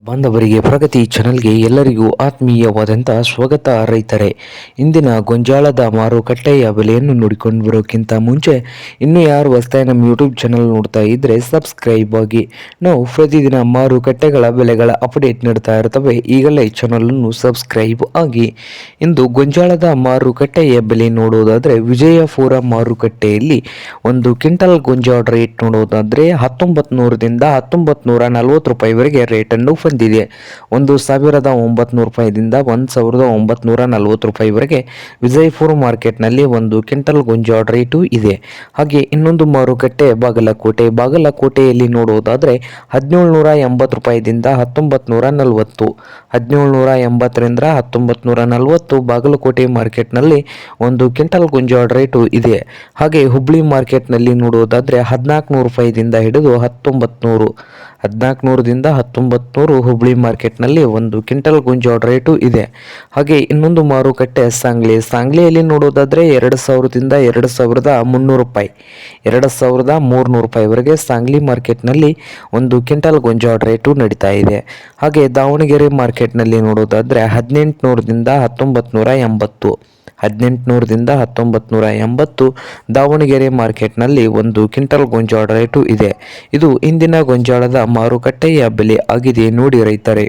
ಬಾಂಧವರಿಗೆ ಪ್ರಗತಿ ಚಾನಲ್ಗೆ ಎಲ್ಲರಿಗೂ ಆತ್ಮೀಯವಾದಂಥ ಸ್ವಾಗತ. ರೈತರೇ, ಇಂದಿನ ಗೊಂಜಾಳದ ಮಾರುಕಟ್ಟೆಯ ಬೆಲೆಯನ್ನು ನೋಡಿಕೊಂಡು ಬರೋಕ್ಕಿಂತ ಮುಂಚೆ ಇನ್ನೂ ಯಾರು ಹೊಸದಾಗಿ ನಮ್ಮ ಯೂಟ್ಯೂಬ್ ಚಾನಲ್ ನೋಡ್ತಾ ಇದ್ದರೆ ಸಬ್ಸ್ಕ್ರೈಬ್ ಆಗಿ. ನಾವು ಪ್ರತಿದಿನ ಮಾರುಕಟ್ಟೆಗಳ ಬೆಲೆಗಳ ಅಪ್ಡೇಟ್ ನೀಡ್ತಾ ಇರ್ತವೆ. ಈಗಲೇ ಚಾನಲನ್ನು ಸಬ್ಸ್ಕ್ರೈಬ್ ಆಗಿ. ಇಂದು ಗೊಂಜಾಳದ ಮಾರುಕಟ್ಟೆಯ ಬೆಲೆ ನೋಡೋದಾದರೆ ವಿಜಯಪುರ ಮಾರುಕಟ್ಟೆಯಲ್ಲಿ ಒಂದು ಕ್ವಿಂಟಲ್ ಗೊಂಜಾಳ ರೇಟ್ ನೋಡೋದಾದರೆ 1900ದಿಂದ 1940 ರೂಪಾಯಿವರೆಗೆ ರೇಟನ್ನು ಹೊಂದಿದೆ. 1900 ರೂಪಾಯಿದಿಂದ 1940 ರೂಪಾಯಿವರೆಗೆ ವಿಜಯಪುರ ಮಾರ್ಕೆಟ್ನಲ್ಲಿ ಒಂದು ಕ್ವಿಂಟಲ್ ಗೊಂಜಾಳ ರೇಟು ಇದೆ. ಹಾಗೆ ಇನ್ನೊಂದು ಮಾರುಕಟ್ಟೆ ಬಾಗಲಕೋಟೆಯಲ್ಲಿ ನೋಡುವುದಾದರೆ 1780 ರೂಪಾಯಿದಿಂದ 1940, 1780ರಿಂದ 1940 ಬಾಗಲಕೋಟೆ ಮಾರ್ಕೆಟ್ನಲ್ಲಿ ಒಂದು ಕ್ವಿಂಟಲ್ ಗೊಂಜಾಳ ರೇಟು ಇದೆ. ಹಾಗೆ ಹುಬ್ಳಿ ಮಾರ್ಕೆಟ್ನಲ್ಲಿ ನೋಡುವುದಾದರೆ 1400 ರೂಪಾಯಿದಿಂದ ಹಿಡಿದು 1400ದಿಂದ 1900 ಹುಬ್ಳಿ ಮಾರ್ಕೆಟ್ನಲ್ಲಿ ಒಂದು ಕ್ವಿಂಟಲ್ ಗೊಂಜಾಳ ರೇಟು ಇದೆ. ಹಾಗೆ ಇನ್ನೊಂದು ಮಾರುಕಟ್ಟೆ ಸಾಂಗ್ಲಿಯಲ್ಲಿ ನೋಡೋದಾದರೆ 2000ದಿಂದ 2300 ರೂಪಾಯಿ, 2300 ರೂಪಾಯಿವರೆಗೆ ಸಾಂಗ್ಲಿ ಮಾರ್ಕೆಟ್ನಲ್ಲಿ ಒಂದು ಕ್ವಿಂಟಲ್ ಗೊಂಜಾಳ ರೇಟು ನಡೀತಾ ಇದೆ. ಹಾಗೆ ದಾವಣಗೆರೆ ಮಾರ್ಕೆಟ್ನಲ್ಲಿ ನೋಡೋದಾದರೆ 1800ದಿಂದ 1980, 1800ದಿಂದ 1980 ದಾವಣಗೆರೆ ಮಾರ್ಕೆಟ್ನಲ್ಲಿ ಒಂದು ಕ್ವಿಂಟಲ್ ಗೊಂಜಾಳ ರೇಟು ಇದೆ. ಇದು ಇಂದಿನ ಗೊಂಜಾಳದ ಮಾರುಕಟ್ಟೆಯ ಬೆಲೆ ಆಗಿದೆ ನೋಡಿ ರೈತರೇ.